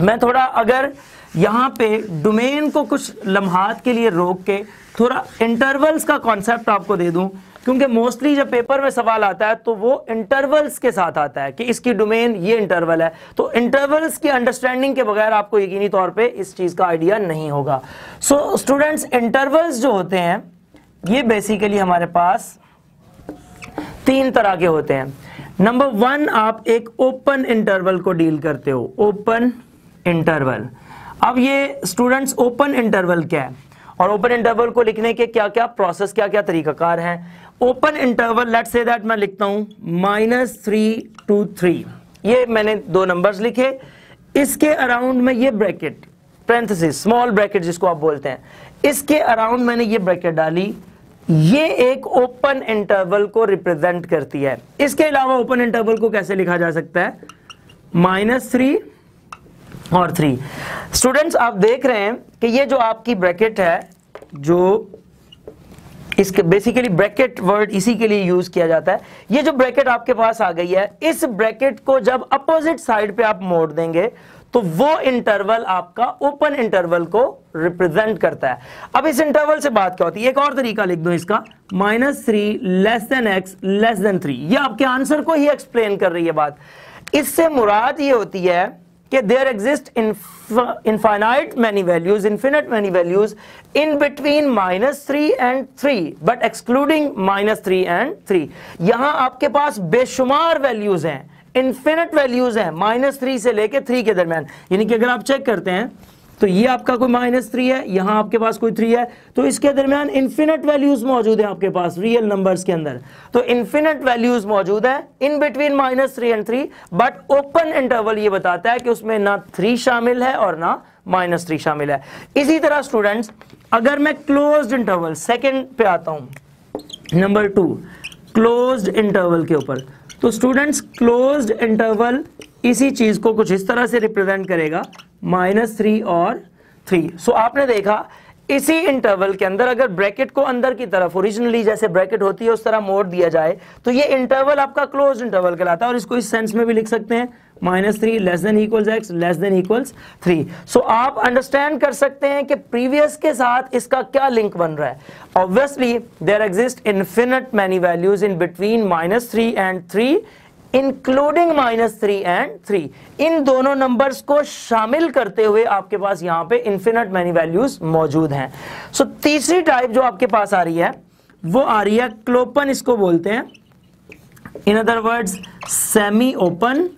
मैं थोड़ा अगर यहां पे डोमेन को कुछ लम्हात के लिए रोक के थोड़ा इंटरवल्स का कॉन्सेप्ट आपको दे दूं, क्योंकि मोस्टली जब पेपर में सवाल आता है तो वो इंटरवल्स के साथ आता है कि इसकी डोमेन ये इंटरवल है। तो इंटरवल्स की अंडरस्टैंडिंग के बगैर आपको यकीनी तौर पे इस चीज का आइडिया नहीं होगा। सो स्टूडेंट्स, इंटरवल्स जो होते हैं ये बेसिकली हमारे पास तीन तरह के होते हैं। नंबर 1, आप एक ओपन इंटरवल को डील करते हो, ओपन इंटरवल। अब ये स्टूडेंट्स ओपन इंटरवल क्या है और ओपन इंटरवल को लिखने के क्या क्या प्रोसेस, क्या क्या तरीकाकार हैं। Open interval, let's say that मैं लिखता हूं -3 to 3, ये मैंने दो नंबर्स लिखे, इसके अराउंड में ये ब्रैकेट, पैरेंथेसिस, स्मॉल ब्रैकेट जिसको आप बोलते हैं, इसके अराउंड मैंने ये ब्रैकेट डाली, ये एक ओपन इंटरवल को रिप्रेजेंट करती है। इसके अलावा ओपन इंटरवल को कैसे लिखा जा सकता है, -3 और 3। स्टूडेंट्स, आप देख रहे हैं कि ये जो आपकी ब्रैकेट है, जो इसके बेसिकली ब्रैकेट वर्ड इसी के लिए यूज किया जाता है, ये जो ब्रैकेट आपके पास आ गई है, इस ब्रैकेट को जब अपोजिट साइड पे आप मोड़ देंगे तो वो इंटरवल आपका ओपन इंटरवल को रिप्रेजेंट करता है। अब इस इंटरवल से बात क्या होती है, एक और तरीका लिख दो इसका, -3 x <3, ये आपके आंसर को ही एक्सप्लेन कर रही है बात। इससे मुराद ये होती है कि there exist infinite many values, infinite many values in between -3 and 3, but excluding -3 and 3। यहां आपके पास बेशुमार वैल्यूज हैं, इन्फिनिट वैल्यूज हैं -3 से लेके 3 के दरमियान। यानी कि अगर आप चेक करते हैं तो ये आपका कोई -3 है, यहां आपके पास कोई 3 है, तो इसके दरमियान इन्फिनिट वैल्यूज मौजूद है आपके पास रियल नंबर्स के अंदर। तो इन्फिनिट वैल्यूज मौजूद है इन between -3 and 3, but open interval ये बताता है कि उसमें ना 3 शामिल है और ना -3 शामिल है। इसी तरह स्टूडेंट्स, अगर मैं क्लोज्ड इंटरवल, सेकेंड पे आता हूं, नंबर 2 क्लोज्ड इंटरवल के ऊपर, तो स्टूडेंट्स क्लोज्ड इंटरवल इसी चीज को कुछ इस तरह से रिप्रेजेंट करेगा, -3 और 3। सो आपने देखा इसी इंटरवल के अंदर अगर ब्रैकेट को अंदर की तरफ ओरिजिनली जैसे ब्रैकेट होती है उस तरह मोड़ दिया जाए तो ये इंटरवल आपका क्लोज्ड इंटरवल कहलाता है। और इसको इस सेंस में भी लिख सकते हैं, -3 < x < 3। सो आप अंडरस्टैंड कर सकते हैं कि प्रीवियस के साथ इसका क्या लिंक बन रहा है। Obviously there exist infinite many values in between -3 and 3, including -3 and 3। इन दोनों नंबर्स को शामिल करते हुए आपके पास यहां पे इन्फिनिट मैनी वैल्यूज मौजूद हैं। सो तीसरी टाइप जो आपके पास आ रही है वो आ रही है क्लोपन, इसको बोलते हैं, in other words semi open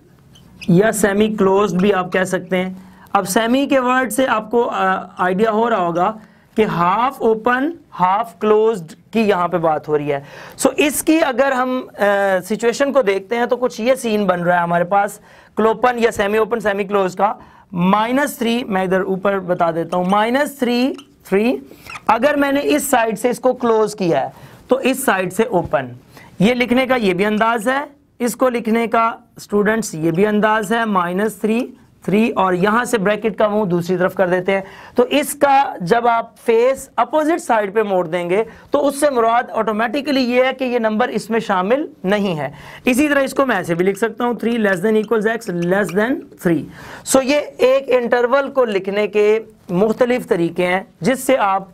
या सेमी क्लोज्ड भी आप कह सकते हैं। अब सेमी के वर्ड से आपको आइडिया हो रहा होगा कि हाफ ओपन हाफ क्लोज्ड की यहां पे बात हो रही है। सो इसकी अगर हम सिचुएशन को देखते हैं तो कुछ ये सीन बन रहा है हमारे पास क्लोपन या सेमी ओपन सेमी क्लोज्ड का। -3, मैं इधर ऊपर बता देता हूं, -3 अगर मैंने इस साइड से इसको क्लोज किया है तो इस साइड से ओपन, ये लिखने का ये भी अंदाज है, इसको लिखने का स्टूडेंट्स ये भी अंदाज है, -3 और यहां से ब्रैकेट का मुंह दूसरी तरफ कर देते हैं। तो इसका जब आप फेस अपोजिट साइड पे मोड़ देंगे तो उससे मुराद ऑटोमेटिकली ये है कि ये नंबर इसमें शामिल नहीं है। इसी तरह इसको मैं ऐसे भी लिख सकता हूं, 3 < x < 3। सो ये एक इंटरवल को लिखने के मुख्तलिफ तरीके हैं जिससे आप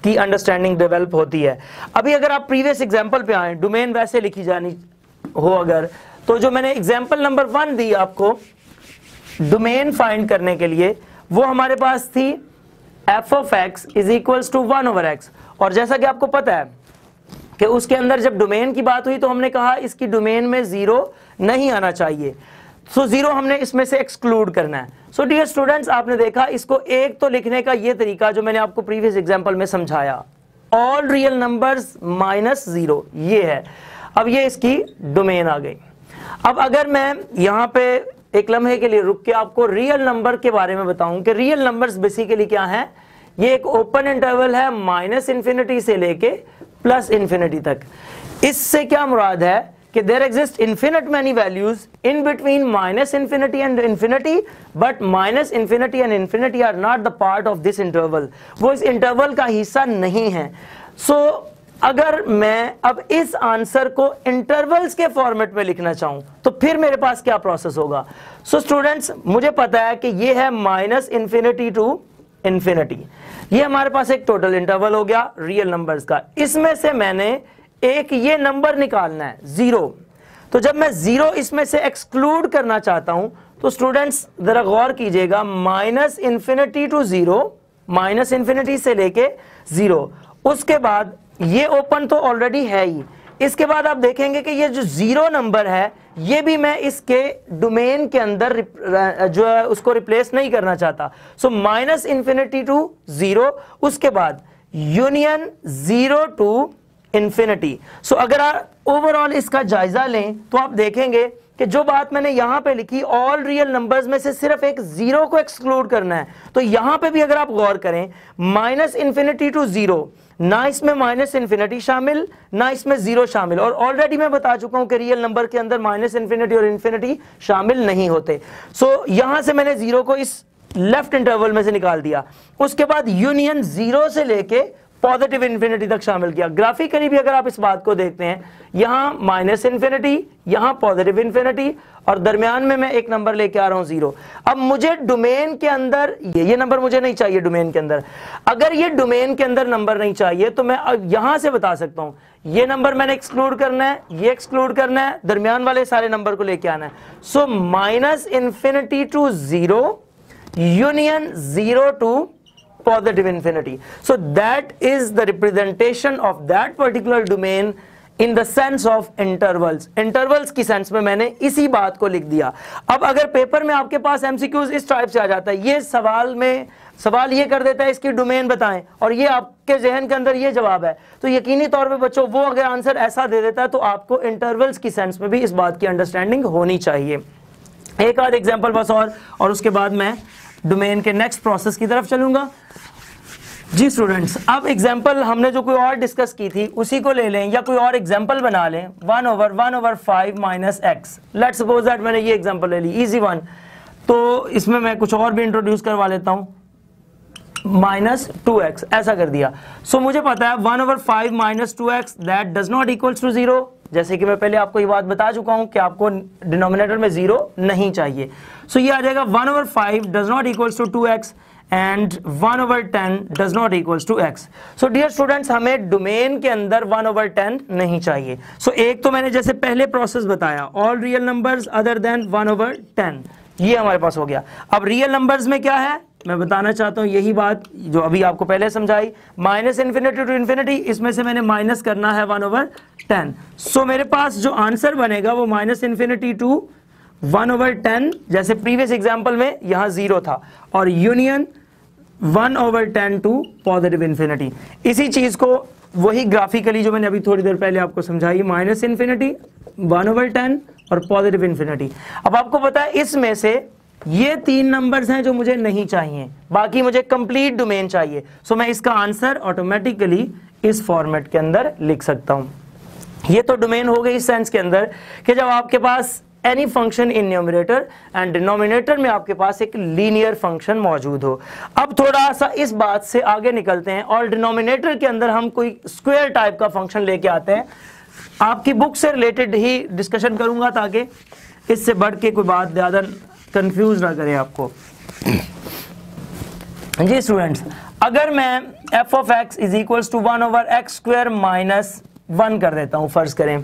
की अंडरस्टैंडिंग डेवलप होती है। अभी अगर आप प्रीवियस एग्जाम्पल पे आए, डोमेन वैसे लिखी जानी हो अगर, तो जो मैंने एग्जाम्पल नंबर 1 दी आपको डोमेन फाइंड करने के लिए, वो हमारे पास थी f of x = 1/x। और जैसा कि आपको पता है कि उसके अंदर जब डोमेन की बात हुई तो हमने कहा इसकी डोमेन में 0 नहीं आना चाहिए, सो 0 हमने इसमें से एक्सक्लूड करना है। सो डियर स्टूडेंट्स, आपने देखा इसको एक तो लिखने का ये तरीका जो मैंने आपको प्रीवियस एग्जांपल में समझाया, ऑल रियल नंबर्स माइनस 0, ये है। अब ये इसकी डोमेन आ गई। अब अगर मैं यहाँ पे एक लम्हे के लिए रुक के आपको रियल नंबर के बारे में बताऊं कि रियल नंबर्स बेसिकली क्या है, ये एक ओपन इंटरवल है -∞ से लेके +∞ तक। इससे क्या मुराद है कि there exist infinite many values in between -∞ and infinity, but -∞ and infinity are not the part of this interval, वो इस इंटरवल का हिस्सा नहीं है। सो अगर मैं अब इस आंसर को इंटरवल्स के फॉर्मेट में लिखना चाहूं तो फिर मेरे पास क्या प्रोसेस होगा। सो स्टूडेंट्स, मुझे पता है कि ये है -∞ टू इंफिनिटी, ये हमारे पास एक टोटल इंटरवल हो गया रियल नंबर्स का। इसमें से मैंने एक ये नंबर निकालना है 0, तो जब मैं 0 इसमें से एक्सक्लूड करना चाहता हूं तो स्टूडेंट्स जरा गौर कीजिएगा, -∞ टू 0, -∞ से लेके 0, उसके बाद ये ओपन तो ऑलरेडी है ही, इसके बाद आप देखेंगे कि ये जो 0 नंबर है ये भी मैं इसके डोमेन के अंदर जो है उसको रिप्लेस नहीं करना चाहता। सो -∞ टू 0, उसके बाद यूनियन 0 टू इंफिनिटी। सो अगर आप ओवरऑल इसका जायजा लें तो आप देखेंगे कि जो बात मैंने यहां पे लिखी, ऑल रियल नंबर्स में से सिर्फ एक 0 को एक्सक्लूड करना है, तो यहां पे भी अगर आप गौर करें -∞ टू 0, ना इसमें -∞ शामिल ना इसमें 0 शामिल, और ऑलरेडी मैं बता चुका हूं कि रियल नंबर के अंदर -∞ और इंफिनिटी शामिल नहीं होते। सो यहां से मैंने 0 को इस लेफ्ट इंटरवल में से निकाल दिया। उसके बाद यूनियन 0 से लेके पॉजिटिव इंफिनिटी तक शामिल किया। ग्राफिकली भी अगर आप इस बात को देखते हैं, यहां -∞, यहां पॉजिटिव इंफिनिटी, और दरमियान में मैं एक नंबर लेके आ रहा हूं 0। अब मुझे डोमेन के अंदर ये नंबर मुझे नहीं चाहिए डोमेन के अंदर। अगर ये डोमेन के अंदर नंबर नहीं चाहिए तो मैं यहां से बता सकता हूं ये नंबर मैंने एक्सक्लूड करना है, ये एक्सक्लूड करना है, दरमियान वाले सारे नंबर को लेके आना है। सो -∞ to 0 union 0 to positive infinity. So that is the representation of that particular domain in the sense of intervals. Intervals की सेंस में मैंने इसी बात को लिख दिया। अब अगर पेपर में आपके पास MCQs इस टाइप से आ जाता है, ये सवाल ये कर देता है इसकी डोमेन बताएं, और ये आपके जहन के अंदर ये जवाब है, तो यकीनी तौर पे बच्चों वो अगर आंसर ऐसा दे देता है तो आपको इंटरवल्स की सेंस में भी इस बात की अंडरस्टैंडिंग होनी चाहिए। एक आध एग्जाम्पल बस और उसके बाद मैं डोमेन के नेक्स्ट प्रोसेस की तरफ चलूंगा। जी स्टूडेंट्स, अब एग्जाम्पल हमने जो कोई और डिस्कस की थी उसी को ले लें या कोई और एग्जाम्पल बना लें। 1/1/5 minus x, let's suppose that मैंने ये एग्जाम्पल ले ली, इजी वन। तो इसमें मैं कुछ और भी इंट्रोड्यूस करवा लेता हूं, -2x ऐसा कर दिया। सो मुझे पता है 1/5 minus 2x that does not equals to 0। जैसे कि मैं पहले आपको ये बात बता चुका हूं कि आपको डिनोमिनेटर में 0 नहीं चाहिए। सो ये आ जाएगा 1/5 does not equals to 2x and 1/10 does not equals to x. So dear students, हमें डोमेन के अंदर 1/10 नहीं चाहिए। So एक तो मैंने जैसे पहले प्रोसेस बताया, all real numbers other than 1/10, ये हमारे पास हो गया। अब रियल नंबर्स में क्या है मैं बताना चाहता हूँ, यही बात जो अभी आपको पहले समझाई, -∞ टू इंफिनिटी, इसमें से मैंने माइनस करना है 1/10। सो मेरे पास जो आंसर बनेगा वो -∞ टू 1/10, जैसे प्रीवियस एग्जांपल में यहां 0 था, और यूनियन 1/10 टू पॉजिटिव इंफिनिटी। इसी चीज को वही ग्राफिकली जो मैंने अभी थोड़ी देर पहले आपको समझाई, -∞, 1/10 और पॉजिटिव इंफिनिटी। अब आपको पता है इसमें से ये 3 नंबर्स हैं जो मुझे नहीं चाहिए, बाकी मुझे कंप्लीट डोमेन चाहिए। सो मैं इसका आंसर ऑटोमेटिकली इस फॉर्मेट के अंदर लिख सकता हूं। ये तो डोमेन हो गई इस सेंस के अंदर कि जब आपके पास any function in numerator and denominator में आपके पास एक लीनियर फंक्शन मौजूद हो। अब थोड़ा सा इस बात से आगे निकलते हैं और डिनोमिनेटर के अंदर हम कोई स्क्वायर टाइप का फंक्शन लेके आते हैं। आपकी बुक से रिलेटेड ही डिस्कशन करूंगा ताकि इससे बढ़ के कोई बात ज़्यादा कंफ्यूज ना करें आपको। जी स्टूडेंट्स, अगर मैं f(x) is equals to 1/x² minus 1 कर देता हूं, फर्ज करें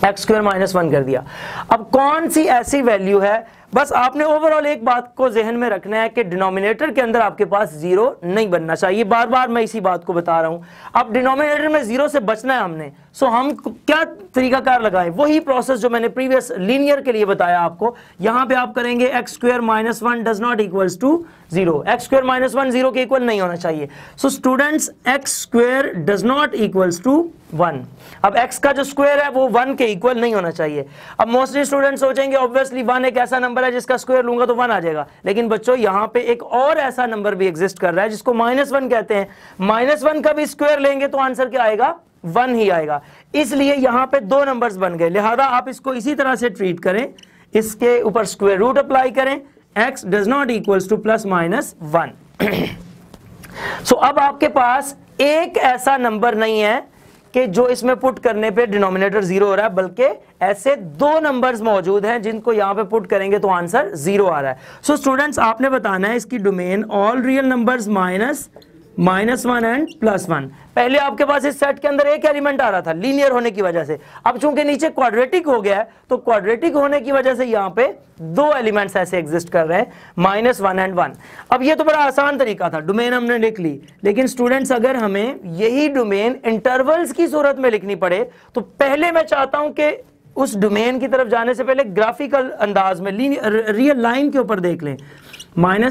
x² -1 कर दिया। अब कौन सी ऐसी वैल्यू है बस आपने ओवरऑल एक बात को जहन में रखना है कि डिनोमिनेटर के अंदर आपके पास जीरो नहीं बनना चाहिए। बार बार मैं इसी बात को बता रहा हूं। अब डिनोमिनेटर में जीरो से बचना है हमने, सो हम क्या तरीकाकार लगाएं, वही प्रोसेस जो मैंने प्रीवियस लीनियर के लिए बताया आपको। यहां पे आप करेंगे x square minus 1 does not equals to zero. X square minus 1 zero के इक्वल नहीं होना चाहिए। So students x square does not equals to 1। अब x का जो स्क्वायर है वो 1 के इक्वल नहीं होना चाहिए। अब मोस्टली स्टूडेंट सोचेंगे ऑब्वियसली 1 एक ऐसा नंबर है जिसका स्क्वायर लूंगा तो 1 आ जाएगा, लेकिन बच्चों यहाँ पे एक और ऐसा नंबर भी एग्जिस्ट कर रहा है जिसको -1 कहते हैं। -1 का भी स्क्वायर लेंगे तो आंसर क्या आएगा, 1 ही आएगा। इसलिए यहाँ पे दो नंबर्स बन गए, लिहाजा आप इसको इसी तरह से ट्रीट करें, इसके ऊपर स्क्वायर रूट अप्लाई करें, x does not equals to +-1। So अब आपके पास एक ऐसा नंबर नहीं है कि जो इसमें पुट करने पे डिनोमिनेटर जीरो हो रहा है, बल्कि ऐसे दो नंबर्स मौजूद हैं जिनको यहां पे पुट करेंगे तो आंसर जीरो आ रहा है। सो स्टूडेंट्स आपने बताना है इसकी domain all real numbers -1 and +1। पहले आपके पास इस सेट के अंदर एक एलिमेंट आ रहा था लीनियर होने की वजह से, अब चूंकि नीचे क्वाड्रेटिक हो गया है तो क्वाड्रेटिक होने की वजह से यहाँ पे दो एलिमेंट्स ऐसे एग्जिस्ट कर रहे हैं, -1 एंड 1। अब ये तो बड़ा आसान तरीका था, डोमेन हमने लिख ली, लेकिन स्टूडेंट्स अगर हमें यही डोमेन इंटरवल्स की सूरत में लिखनी पड़े तो पहले मैं चाहता हूं कि उस डोमेन की तरफ जाने से पहले ग्राफिकल अंदाज में रियल लाइन के ऊपर देख लें, -∞, +∞,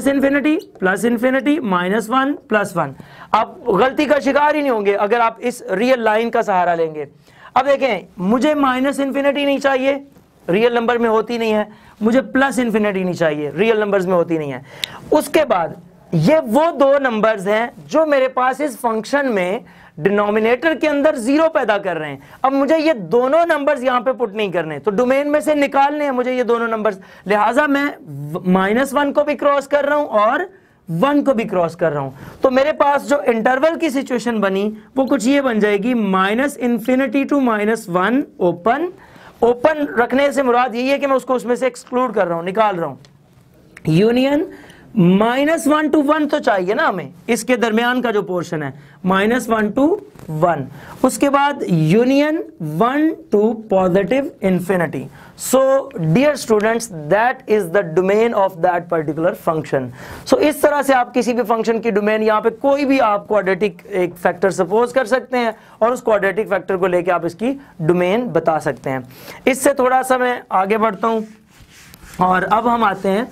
-1, +1। आप गलती का शिकार ही नहीं होंगे अगर आप इस रियल लाइन का सहारा लेंगे। अब देखें, मुझे -∞ नहीं चाहिए, रियल नंबर में होती नहीं है, मुझे +∞ नहीं चाहिए, रियल नंबर्स में होती नहीं है। उसके बाद ये वो दो नंबर्स हैं जो मेरे पास इस फंक्शन में डिनोमिनेटर के अंदर जीरो पैदा कर रहे हैं। अब मुझे ये दोनों नंबर्स यहां पे पुट नहीं करने, तो डोमेन में से निकालने हैं मुझे ये दोनों नंबर्स, लिहाजा मैं -1 को भी क्रॉस कर रहा हूं और 1 को भी क्रॉस कर रहा हूं। तो मेरे पास जो इंटरवल की सिचुएशन बनी वो कुछ ये बन जाएगी, -∞ to -1 ओपन। ओपन रखने से मुराद यही है कि मैं उसको उसमें से एक्सक्लूड कर रहा हूं, निकाल रहा हूं। यूनियन -1 to 1 तो चाहिए ना हमें, इसके दरमियान का जो पोर्शन है -1 to 1। उसके बाद union 1 to +∞। So dear students that is the domain of that particular function. So इस तरह से आप किसी भी फंक्शन की डोमेन, यहाँ पे कोई भी आप क्वाड्रेटिक एक फैक्टर सपोज कर सकते हैं और उस क्वाड्रेटिक फैक्टर को लेके आप इसकी डोमेन बता सकते हैं। इससे थोड़ा सा मैं आगे बढ़ता हूं और अब हम आते हैं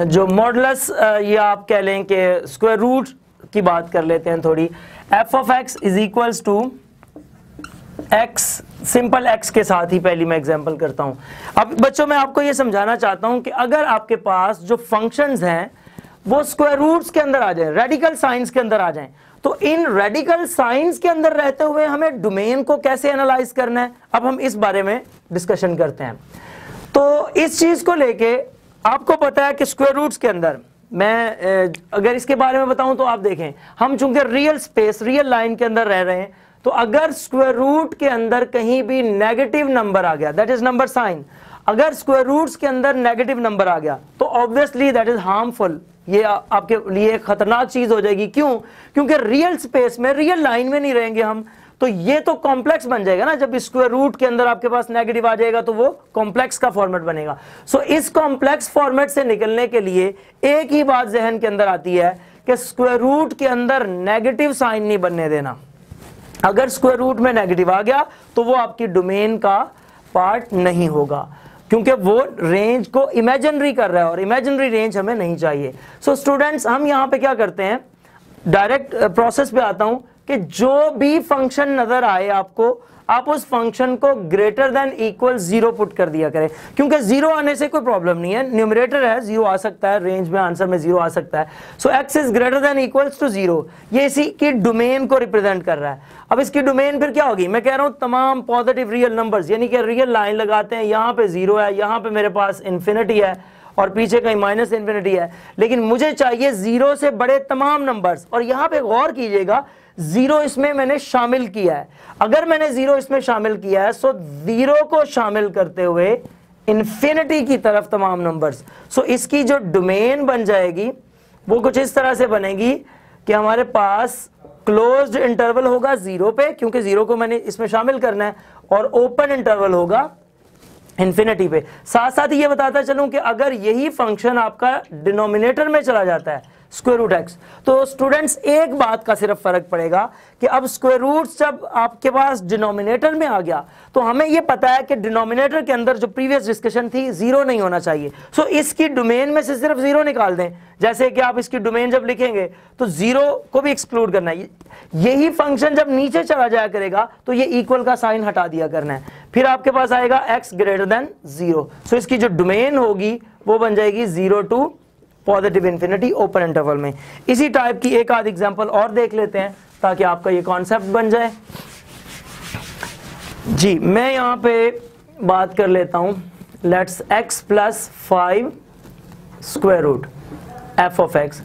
जो मॉडुलस या आप कह लें कि स्क्वायर रूट की बात कर लेते हैं थोड़ी। f(x) is equals to x, simple x के साथ ही पहली मैं एग्जांपल करता हूं। अब बच्चों मैं आपको ये समझाना चाहता हूं कि अगर आपके पास जो फंक्शंस हैं वो स्क्वायर रूट्स के अंदर आ जाए, रेडिकल साइंस के अंदर आ जाएं, तो इन रेडिकल साइंस के अंदर रहते हुए हमें डोमेन को कैसे एनालाइज करना है, अब हम इस बारे में डिस्कशन करते हैं। तो इस चीज को लेके आपको पता है कि स्क्वायर रूट्स के अंदर मैं अगर इसके बारे में बताऊं तो आप देखें, हम चूंकि रियल स्पेस, रियल लाइन के अंदर रह रहे हैं, तो अगर स्क्वायर रूट के अंदर कहीं भी नेगेटिव नंबर आ गया, दैट इज नंबर साइन, अगर स्क्वायर रूट्स के अंदर नेगेटिव नंबर आ गया तो ऑब्वियसली दैट इज हार्मफुल, ये आपके लिए खतरनाक चीज हो जाएगी। क्यों? क्योंकि रियल स्पेस में, रियल लाइन में नहीं रहेंगे हम, तो ये तो कॉम्प्लेक्स बन जाएगा ना। जब स्क्वायर रूट के अंदर आपके पास नेगेटिव आ जाएगा तो वो कॉम्प्लेक्स का फॉर्मेट बनेगा। सो इस कॉम्प्लेक्स फॉर्मेट से निकलने के लिए एक ही बात जहन के अंदर आती है कि स्क्वायर रूट के अंदर नेगेटिव साइन नहीं बनने देना। अगर स्क्वायर रूट में नेगेटिव आ गया तो वो आपकी डोमेन का पार्ट नहीं होगा, क्योंकि वो रेंज को इमेजिनरी कर रहा है और इमेजिनरी रेंज हमें नहीं चाहिए। सो स्टूडेंट्स हम यहां पे क्या करते हैं, डायरेक्ट प्रोसेस पे आता हूं कि जो भी फंक्शन नजर आए आपको, आप उस फंक्शन को ग्रेटर देन इक्वल 0 पुट कर दिया करें, क्योंकि 0 आने से कोई प्रॉब्लम नहीं है, न्यूमरेटर है, 0 आ सकता है, रेंज में आंसर में 0 आ सकता है। So x is greater than equals to 0, ये इसी की डोमेन को रिप्रेजेंट कर रहा है। अब इसकी डोमेन फिर क्या होगी, मैं कह रहा हूं तमाम पॉजिटिव रियल नंबर्स, यानी कि रियल लाइन लगाते हैं, यहाँ पे 0 है, यहाँ पे मेरे पास इन्फिनिटी है और पीछे कहीं -∞ है, लेकिन मुझे चाहिए 0 से बड़े तमाम नंबर्स। और यहाँ पे गौर कीजिएगा, 0 इसमें मैंने शामिल किया है। अगर मैंने 0 इसमें शामिल किया है सो 0 को शामिल करते हुए इन्फिनिटी की तरफ तमाम नंबर्स। सो इसकी जो डोमेन बन जाएगी वो कुछ इस तरह से बनेगी कि हमारे पास क्लोज्ड इंटरवल होगा 0 पे, क्योंकि 0 को मैंने इसमें शामिल करना है, और ओपन इंटरवल होगा इन्फिनिटी पे। साथ साथ ही ये बताता चलूं कि अगर यही फंक्शन आपका डिनोमिनेटर में चला जाता है स्क्वायर रूट एक्स, तो स्टूडेंट्स एक बात का सिर्फ फर्क पड़ेगा कि अब स्क्वायर रूट जब आपके पास डिनोमिनेटर में आ गया तो हमें ये पता है कि डिनोमिनेटर के अंदर जो प्रीवियस डिस्कशन थी 0 नहीं होना चाहिए। सो इसकी डोमेन में से सिर्फ 0 निकाल दें। जैसे कि आप इसकी डोमेन जब लिखेंगे तो 0 को भी एक्सक्लूड करना है। यही फंक्शन जब नीचे चला जाया करेगा तो ये इक्वल का साइन हटा दिया करना है। फिर आपके पास आएगा x ग्रेटर देन 0। सो इसकी जो डोमेन होगी वो बन जाएगी 0 to positive infinity open interval में। इसी टाइप की एक आध एग्जांपल और देख लेते हैं ताकि आपका ये कॉन्सेप्ट बन जाए। जी मैं यहां पे बात कर लेता हूं, let's x plus 5 square root f of x.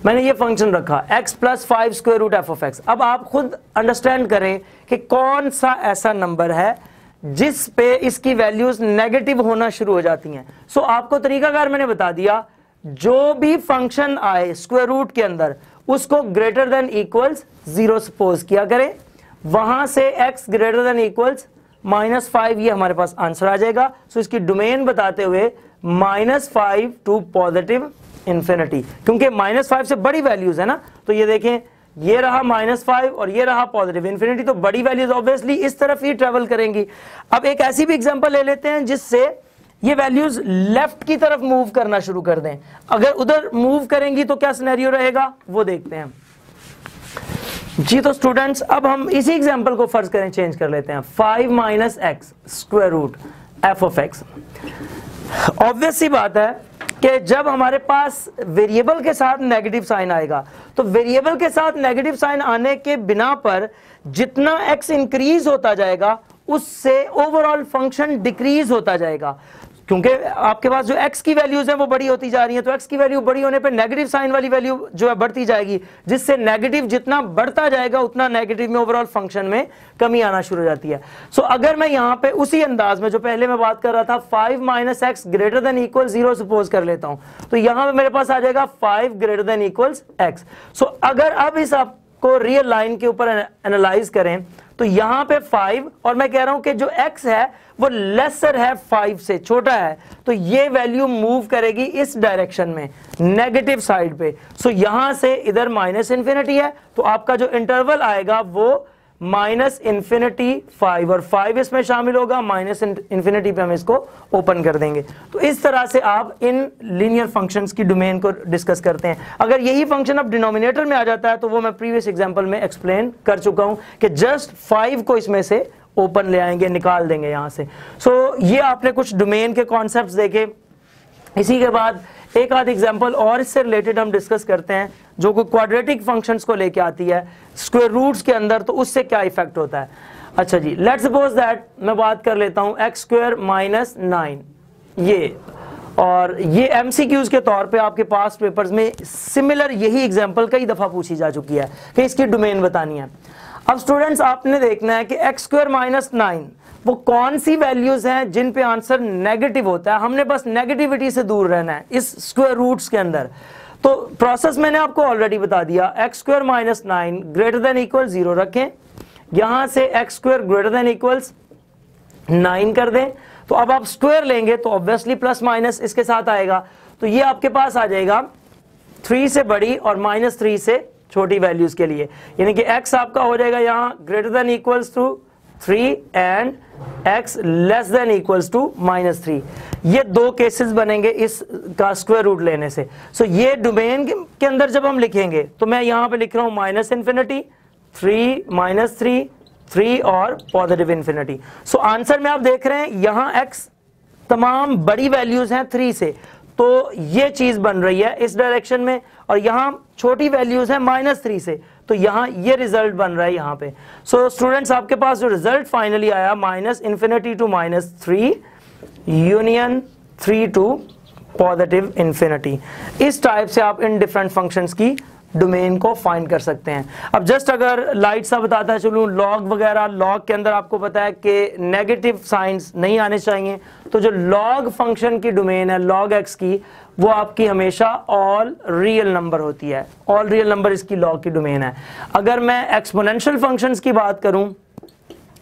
मैंने ये फंक्शन रखा x plus 5 square root f of x. अब आप खुद अंडरस्टैंड करें कि कौन सा ऐसा नंबर है जिस पे इसकी वैल्यूज नेगेटिव होना शुरू हो जाती हैं। सो आपको तरीकाकार मैंने बता दिया, जो भी फंक्शन आए स्क्वायर रूट के अंदर उसको ग्रेटर देन इक्वल्स 0 सपोज किया करें, वहां से x ग्रेटर देन इक्वल्स -5, ये हमारे पास आंसर आ जाएगा। सो इसकी डोमेन बताते हुए -5 टू पॉजिटिव इन्फिनिटी, क्योंकि -5 से बड़ी वैल्यूज है ना। तो ये देखें, ये रहा -5 और ये रहा पॉजिटिव इन्फिनिटी, तो बड़ी वैल्यूज ऑब्वियसली इस तरफ ही ट्रेवल करेंगी। अब एक ऐसी भी एग्जांपल ले लेते हैं जिससे ये वैल्यूज लेफ्ट की तरफ मूव करना शुरू कर दें। अगर उधर मूव करेंगी तो क्या सिनेरियो रहेगा वो देखते हैं। जी तो स्टूडेंट्स अब हम इसी एग्जांपल को फर्ज करें चेंज कर लेते हैं। 5 minus x square root f of x. Obvious सी बात है कि जब हमारे पास वेरिएबल के साथ नेगेटिव साइन आएगा तो वेरिएबल के साथ नेगेटिव साइन आने के बिना पर जितना x इंक्रीज होता जाएगा उससे ओवरऑल फंक्शन डिक्रीज होता जाएगा, क्योंकि आपके पास जो x की वैल्यूज हैं वो बड़ी होती जा रही हैं। तो x की वैल्यू बड़ी होने पे नेगेटिव साइन वाली वैल्यू जो है बढ़ती जाएगी, जिससे नेगेटिव जितना बढ़ता जाएगा उतना नेगेटिव में ओवरऑल फंक्शन में कमी आना शुरू हो जाती है। सो अगर मैं यहाँ पे उसी अंदाज में जो पहले मैं बात कर रहा था 5 minus x greater than equal 0 suppose कर लेता हूँ, तो यहाँ पे मेरे पास आ जाएगा 5 ग्रेटर देन इक्वल्स एक्स। सो अगर अब इस आपको रियल लाइन के ऊपर एनालाइज करें तो यहाँ पे 5 और मैं कह रहा हूं कि जो x है वो लेसर है 5 से, छोटा है, तो ये वैल्यू मूव करेगी इस डायरेक्शन में नेगेटिव साइड पे। सो यहां से इधर माइनस इन्फिनिटी है तो आपका जो इंटरवल आएगा वो -∞ 5 और 5 इसमें शामिल होगा, -∞ पे हम इसको ओपन कर देंगे। तो इस तरह से आप इन लीनियर फंक्शंस की डोमेन को डिस्कस करते हैं। अगर यही फंक्शन अब डिनोमिनेटर में आ जाता है तो वो मैं प्रीवियस एग्जांपल में एक्सप्लेन कर चुका हूं कि जस्ट 5 को इसमें से ओपन ले आएंगे, निकाल देंगे यहां से। सो ये आपने कुछ डोमेन के कॉन्सेप्ट्स देखे। इसी के बाद एक आध एग्जांपल और इससे रिलेटेड हम डिस्कस करते हैं जो कोई क्वाड्रेटिक फंक्शंस को लेके आती है स्क्वायर रूट्स के अंदर, तो उससे क्या इफेक्ट होता है। अच्छा जी, लेट्स सपोज दैट मैं बात कर लेता हूं x स्क्वायर माइनस 9, ये और ये MCQs के तौर पे आपके पास पेपर्स में सिमिलर यही एग्जांपल कई दफा पूछी जा चुकी है कि इसकी डोमेन बतानी है। अब स्टूडेंट्स आपने देखना है कि x स्क्वायर माइनस 9 वो कौन सी वैल्यूज हैं जिन पे आंसर नेगेटिव होता है। हमने बस नेगेटिविटी से दूर रहना है इस स्क्वायर रूट्स के अंदर। तो प्रोसेस मैंने आपको ऑलरेडी बता दिया, x square minus 9 greater than equal 0 रखें, यहां से x square greater than equals 9 कर दें। तो अब आप स्क्वायर लेंगे तो ऑब्वियसली प्लस माइनस इसके साथ आएगा, तो ये आपके पास आ जाएगा 3 से बड़ी और -3 से छोटी वैल्यूज के लिए, यानी कि x आपका हो जाएगा यहां greater than equals to 3 and x less than equals to -3। ये दो केसेस बनेंगे इस का स्क्वायर रूट लेने से। सो ये डोमेन के अंदर जब हम लिखेंगे तो मैं यहां पे लिख रहा हूं -∞, 3 -3 और पॉजिटिव इन्फिनिटी। सो आंसर में आप देख रहे हैं यहां x तमाम बड़ी वैल्यूज हैं 3 से, तो ये चीज बन रही है इस डायरेक्शन में, और यहां छोटी वैल्यूज हैं -3 से, तो यहां ये रिजल्ट बन रहा है यहां पे। सो स्टूडेंट्स आपके पास जो रिजल्ट फाइनली आया -∞ to -3 union 3 to positive infinity. इस टाइप से आप इन डिफरेंट फंक्शंस की डोमेन को फाइंड कर सकते हैं। अब जस्ट अगर लाइट सा बताता चलूँ, लॉग वगैरह, लॉग के अंदर आपको पता है कि नेगेटिव साइंस नहीं आने चाहिए, तो जो लॉग फंक्शन की डोमेन है लॉग एक्स की, वो आपकी हमेशा ऑल रियल नंबर होती है। ऑल रियल नंबर इसकी लॉग की डोमेन है। अगर मैं एक्सपोनेंशियल फंक्शंस की बात करूं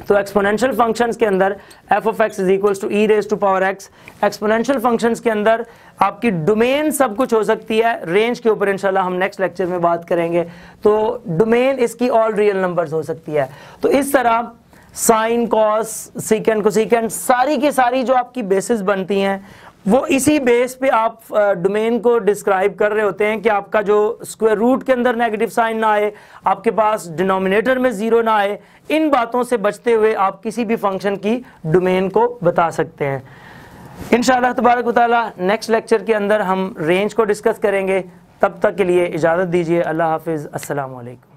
तो एक्सपोनेंशियल फंक्शंस के अंदर f of x is equals to e raise to power x। Exponential functions के अंदर आपकी डोमेन सब कुछ हो सकती है। रेंज के ऊपर इंशाल्लाह हम नेक्स्ट लेक्चर में बात करेंगे। तो डोमेन इसकी ऑल रियल नंबर्स हो सकती है। तो इस तरह साइन, कॉस, सीकेंड, कोसेकेंड, सारी की सारी जो आपकी बेसिस बनती हैं, वो इसी बेस पे आप डोमेन को डिस्क्राइब कर रहे होते हैं कि आपका जो स्क्वायर रूट के अंदर नेगेटिव साइन ना आए, आपके पास डिनोमिनेटर में जीरो ना आए। इन बातों से बचते हुए आप किसी भी फंक्शन की डोमेन को बता सकते हैं। इंशाअल्लाह तबारक व तआला नेक्स्ट लेक्चर के अंदर हम रेंज को डिस्कस करेंगे। तब तक के लिए इजाज़त दीजिए। अल्लाह हाफिज़। अस्सलामु अलैकुम।